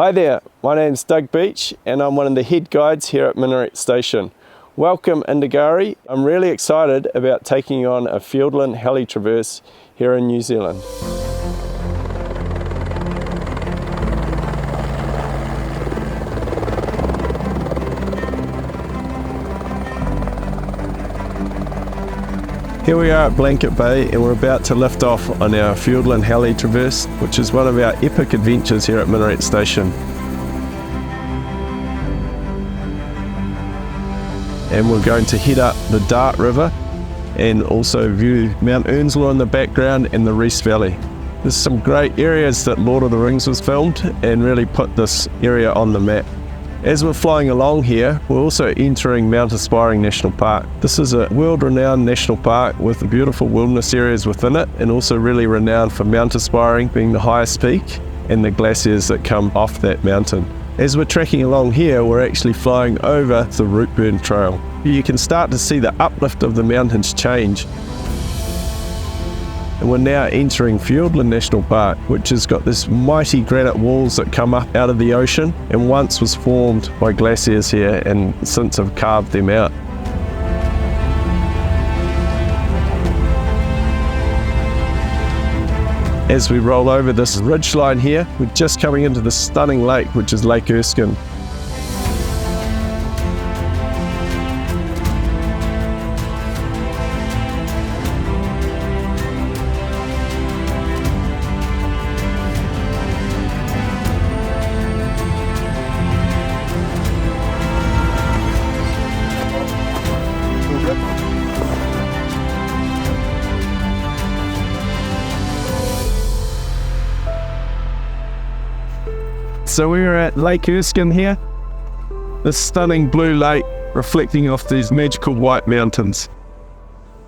Hi there, my name's Doug Beach and I'm one of the head guides here at Minaret Station. Welcome Indagare. I'm really excited about taking on a Fiordland Heli Traverse here in New Zealand. Here we are at Blanket Bay and we're about to lift off on our Fiordland Heli Traverse, which is one of our epic adventures here at Minaret Station. And we're going to head up the Dart River and also view Mount Earnslaw in the background and the Reese Valley. There's some great areas that Lord of the Rings was filmed and really put this area on the map. As we're flying along here, we're also entering Mount Aspiring National Park. This is a world-renowned national park with beautiful wilderness areas within it, and also really renowned for Mount Aspiring being the highest peak and the glaciers that come off that mountain. As we're trekking along here, we're actually flying over the Rootburn Trail. You can start to see the uplift of the mountains change. And we're now entering Fiordland National Park, which has got this mighty granite walls that come up out of the ocean and once was formed by glaciers here and since have carved them out. As we roll over this ridgeline here, we're just coming into the stunning lake, which is Lake Erskine. So we're at Lake Erskine here, this stunning blue lake reflecting off these magical white mountains.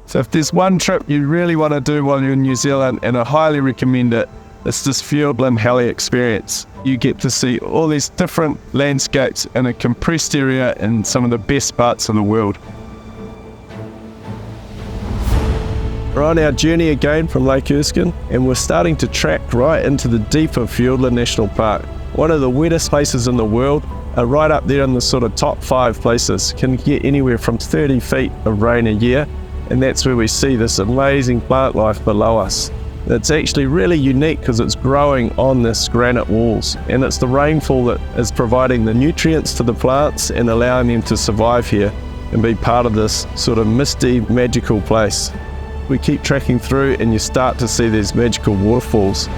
So if there's one trip you really want to do while you're in New Zealand, and I highly recommend it, it's this Fiordland Heli experience. You get to see all these different landscapes in a compressed area in some of the best parts of the world. We're on our journey again from Lake Erskine and we're starting to track right into the deeper Fiordland National Park. One of the wettest places in the world, right up there in the sort of top 5 places, can get anywhere from 30 feet of rain a year, and that's where we see this amazing plant life below us. It's actually really unique because it's growing on this granite walls, and it's the rainfall that is providing the nutrients to the plants and allowing them to survive here and be part of this sort of misty, magical place. We keep tracking through and you start to see these magical waterfalls.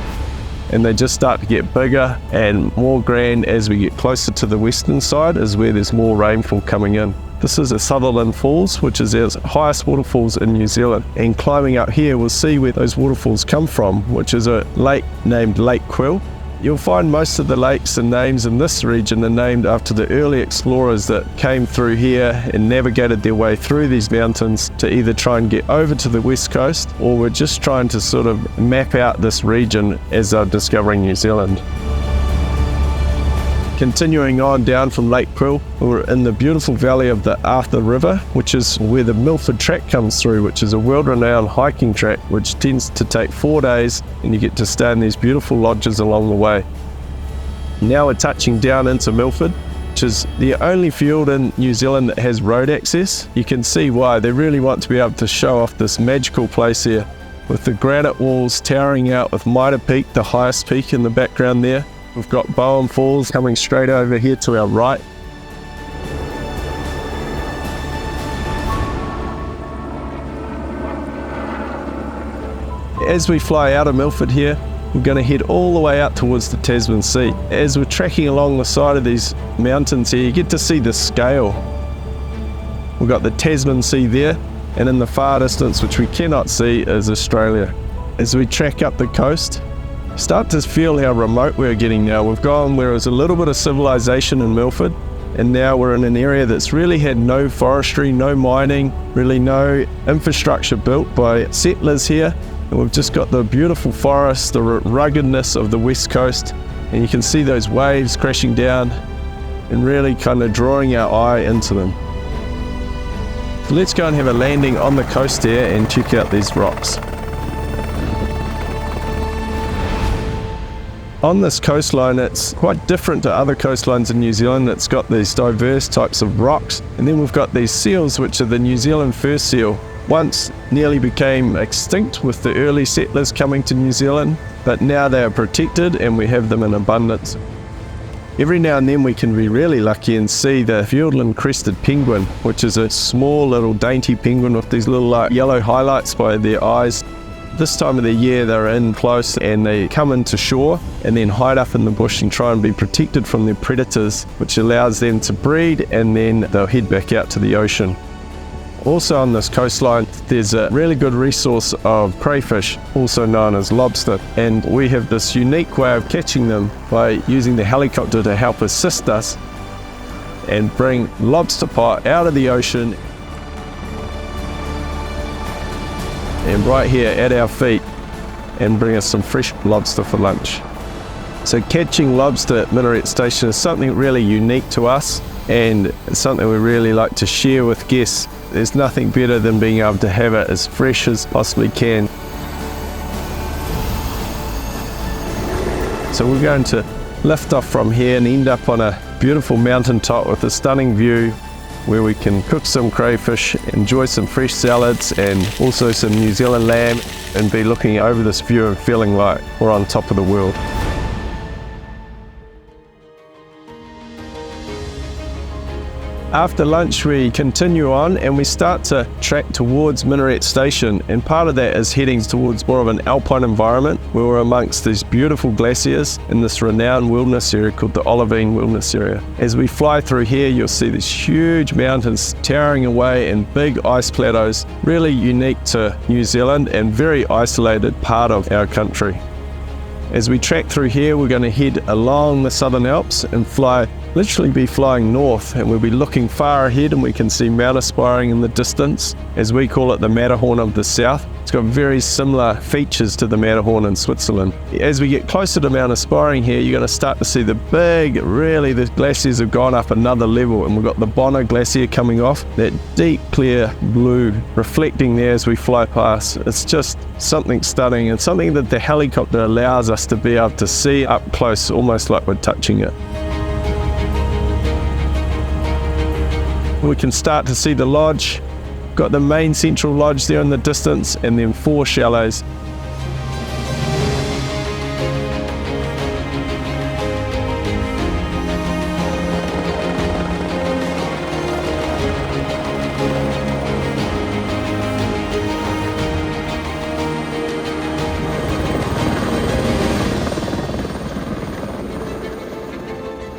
And they just start to get bigger and more grand as we get closer to the western side, is where there's more rainfall coming in. This is a Sutherland Falls, which is our highest waterfalls in New Zealand. And climbing up here, we'll see where those waterfalls come from, which is a lake named Lake Quill. You'll find most of the lakes and names in this region are named after the early explorers that came through here and navigated their way through these mountains to either try and get over to the west coast, or were just trying to sort of map out this region as they're discovering New Zealand. Continuing on down from Lake Quill, we're in the beautiful valley of the Arthur River, which is where the Milford Track comes through, which is a world-renowned hiking track which tends to take 4 days, and you get to stay in these beautiful lodges along the way. Now we're touching down into Milford, which is the only fiord in New Zealand that has road access. You can see why. They really want to be able to show off this magical place here, with the granite walls towering out with Mitre Peak, the highest peak in the background there. We've got Bowen Falls coming straight over here to our right. As we fly out of Milford here, we're going to head all the way out towards the Tasman Sea. As we're tracking along the side of these mountains here, you get to see the scale. We've got the Tasman Sea there, and in the far distance, which we cannot see, is Australia. As we track up the coast, start to feel how remote we're getting now. We've gone where there's a little bit of civilization in Milford, and now we're in an area that's really had no forestry, no mining, really no infrastructure built by settlers here. And we've just got the beautiful forests, the ruggedness of the west coast, and you can see those waves crashing down and really kind of drawing our eye into them. So let's go and have a landing on the coast here and check out these rocks. On this coastline, it's quite different to other coastlines in New Zealand. It's got these diverse types of rocks, and then we've got these seals, which are the New Zealand fur seal. Once nearly became extinct with the early settlers coming to New Zealand, but now they are protected and we have them in abundance. Every now and then we can be really lucky and see the Fiordland Crested Penguin, which is a small little dainty penguin with these little yellow highlights by their eyes. This time of the year they're in close and they come into shore and then hide up in the bush and try and be protected from their predators, which allows them to breed, and then they'll head back out to the ocean. Also on this coastline there's a really good resource of crayfish, also known as lobster, and we have this unique way of catching them by using the helicopter to help assist us and bring lobster pot out of the ocean and right here at our feet and bring us some fresh lobster for lunch. So catching lobster at Minaret Station is something really unique to us, and it's something we really like to share with guests. There's nothing better than being able to have it as fresh as possibly can. So we're going to lift off from here and end up on a beautiful mountain top with a stunning view where we can cook some crayfish, enjoy some fresh salads and also some New Zealand lamb, and be looking over this view and feeling like we're on top of the world. After lunch we continue on and we start to track towards Minaret Station, and part of that is heading towards more of an alpine environment where we're amongst these beautiful glaciers in this renowned wilderness area called the Alpine Wilderness Area. As we fly through here you'll see these huge mountains towering away and big ice plateaus, really unique to New Zealand and very isolated part of our country. As we track through here we're going to head along the Southern Alps and literally be flying north, and we'll be looking far ahead and we can see Mount Aspiring in the distance, as we call it the Matterhorn of the South. It's got very similar features to the Matterhorn in Switzerland. As we get closer to Mount Aspiring here you're going to start to see the glaciers have gone up another level, and we've got the Bonner Glacier coming off, that deep clear blue reflecting there as we fly past. It's just something stunning, and something that the helicopter allows us to be able to see up close, almost like we're touching it. We can start to see the lodge. Got the main central lodge there in the distance, and then 4 chalets.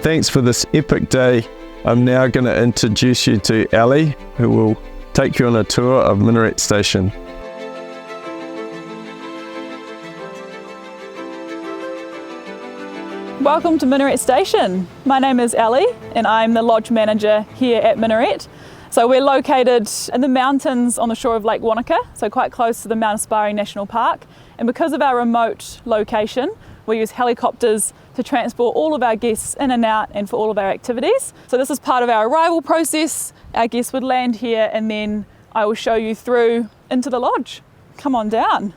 Thanks for this epic day. I'm now going to introduce you to Ali, who will take you on a tour of Minaret Station. Welcome to Minaret Station. My name is Ali and I'm the lodge manager here at Minaret. So we're located in the mountains on the shore of Lake Wanaka, so quite close to the Mount Aspiring National Park. And because of our remote location, we use helicopters to transport all of our guests in and out and for all of our activities. So this is part of our arrival process. Our guests would land here and then I will show you through into the lodge. Come on down.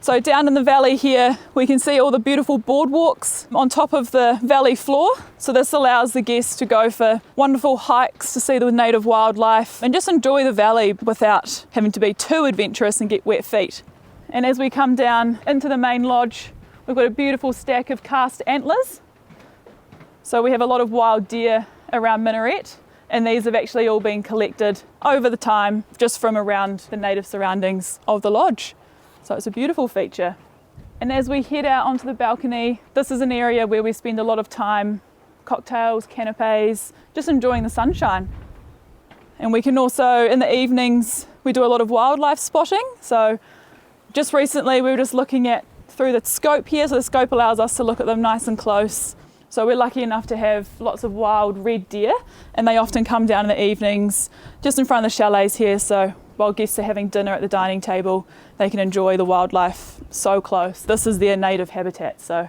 So down in the valley here, we can see all the beautiful boardwalks on top of the valley floor. So this allows the guests to go for wonderful hikes to see the native wildlife and just enjoy the valley without having to be too adventurous and get wet feet. And as we come down into the main lodge, we've got a beautiful stack of cast antlers. So we have a lot of wild deer around Minaret, and these have actually all been collected over the time just from around the native surroundings of the lodge. So it's a beautiful feature. And as we head out onto the balcony, this is an area where we spend a lot of time, cocktails, canapes, just enjoying the sunshine. And we can also, in the evenings, we do a lot of wildlife spotting. So just recently we were just looking at through the scope here, so the scope allows us to look at them nice and close. So we're lucky enough to have lots of wild red deer, and they often come down in the evenings just in front of the chalets here, so while guests are having dinner at the dining table, they can enjoy the wildlife so close. This is their native habitat, so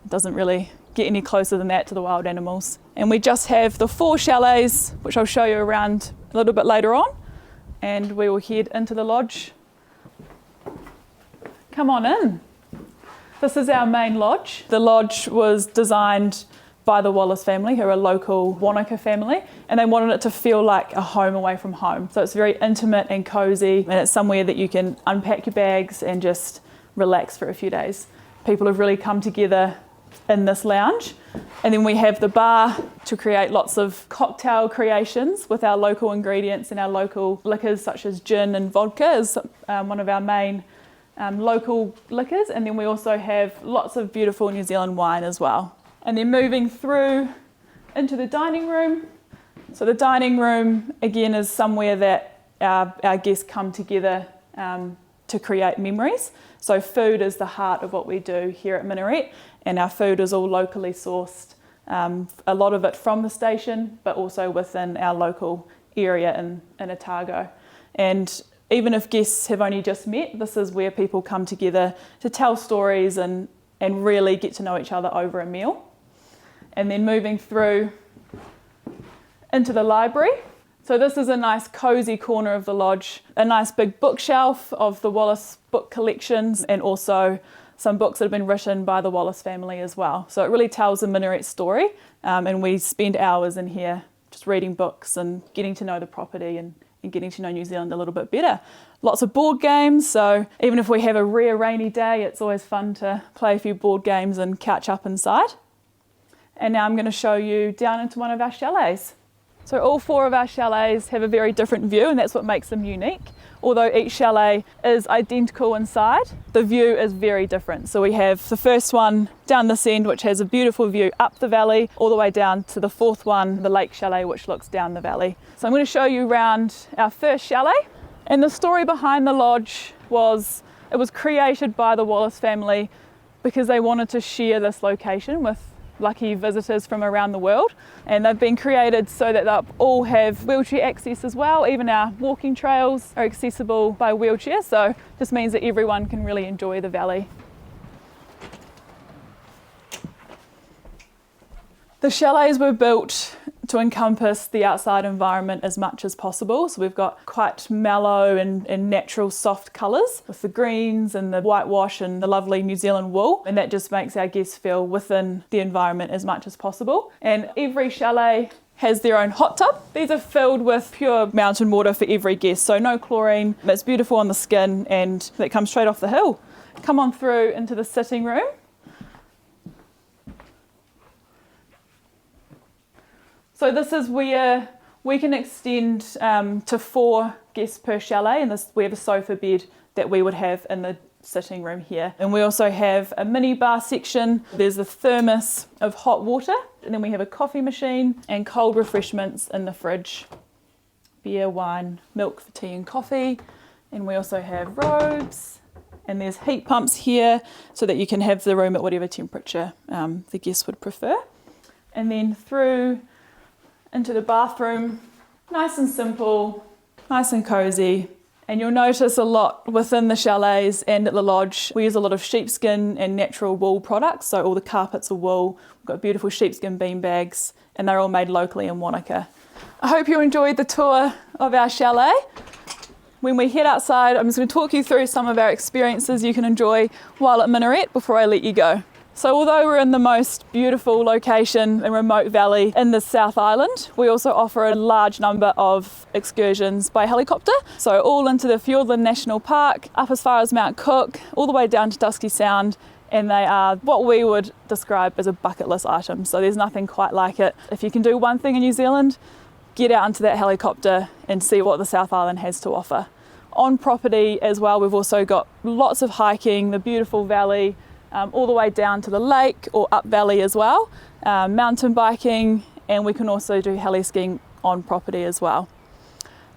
it doesn't really get any closer than that to the wild animals. And we just have the 4 chalets, which I'll show you around a little bit later on, and we will head into the lodge Come on in. This is our main lodge. The lodge was designed by the Wallace family, who are a local Wanaka family, and they wanted it to feel like a home away from home. So it's very intimate and cozy, and it's somewhere that you can unpack your bags and just relax for a few days. People have really come together in this lounge. And then we have the bar to create lots of cocktail creations with our local ingredients and our local liquors, such as gin and vodka is one of our main local liquors. And then we also have lots of beautiful New Zealand wine as well. And then moving through into the dining room. So the dining room, again, is somewhere that our guests come together to create memories. So food is the heart of what we do here at Minaret, and our food is all locally sourced, a lot of it from the station, but also within our local area in Otago. And even if guests have only just met, this is where people come together to tell stories and really get to know each other over a meal. And then moving through into the library. So this is a nice cozy corner of the lodge, a nice big bookshelf of the Wallace book collections, and also some books that have been written by the Wallace family as well. So it really tells the Minaret story, and we spend hours in here just reading books and getting to know the property and getting to know New Zealand a little bit better. Lots of board games, so even if we have a rare rainy day, it's always fun to play a few board games and catch up inside. And now I'm going to show you down into one of our chalets. So all 4 of our chalets have a very different view, and that's what makes them unique. Although each chalet is identical inside, the view is very different. So we have the first one down this end, which has a beautiful view up the valley, all the way down to the 4th one, the lake chalet, which looks down the valley. So I'm going to show you around our first chalet. And the story behind the lodge was, it was created by the Wallace family because they wanted to share this location with lucky visitors from around the world, and they've been created so that they'll all have wheelchair access as well. Even our walking trails are accessible by wheelchair, so just means that everyone can really enjoy the valley. The chalets were built to encompass the outside environment as much as possible. So we've got quite mellow and natural soft colours with the greens and the whitewash and the lovely New Zealand wool. And that just makes our guests feel within the environment as much as possible. And every chalet has their own hot tub. These are filled with pure mountain water for every guest. So no chlorine. It's beautiful on the skin and that comes straight off the hill. Come on through into the sitting room. So this is where we can extend to 4 guests per chalet, and we have a sofa bed that we would have in the sitting room here. And we also have a mini bar section. There's a thermos of hot water, and then we have a coffee machine and cold refreshments in the fridge. Beer, wine, milk for tea and coffee. And we also have robes, and there's heat pumps here so that you can have the room at whatever temperature the guests would prefer. And then through into the bathroom, nice and simple, nice and cozy. And you'll notice a lot within the chalets and at the lodge, we use a lot of sheepskin and natural wool products. So all the carpets are wool. We've got beautiful sheepskin bean bags, and they're all made locally in Wanaka. I hope you enjoyed the tour of our chalet. When we head outside, I'm just going to talk you through some of our experiences you can enjoy while at Minaret before I let you go. So although we're in the most beautiful location and remote valley in the South Island, we also offer a large number of excursions by helicopter. So all into the Fiordland National Park, up as far as Mount Cook, all the way down to Dusky Sound, and they are what we would describe as a bucket list item. So there's nothing quite like it. If you can do one thing in New Zealand, get out into that helicopter and see what the South Island has to offer. On property as well, we've also got lots of hiking, the beautiful valley, all the way down to the lake or up valley as well, mountain biking, and we can also do heli skiing on property as well.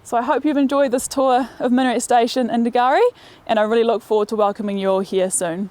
So I hope you've enjoyed this tour of Minaret Station in Indagare, and I really look forward to welcoming you all here soon.